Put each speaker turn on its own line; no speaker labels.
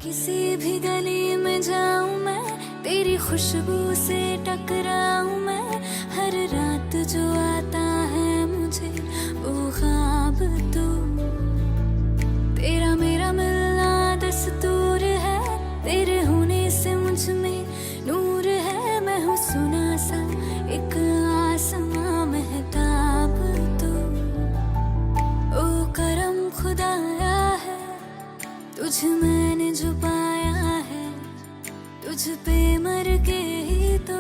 किसी भी गली में जाऊं मैं, तेरी खुशबू से टकराऊं मैं। हर रात जो आता है मुझे वो ख्वाब तू। तेरा मेरा मिलना दस्तूर है, तेरे होने से मुझ में नूर है। मैं हूँ सुना सा एक आसमां महताब तू। ओ करम खुदाया है, तुझ मैंने जो पाया है, तुझ पे मर के ही तो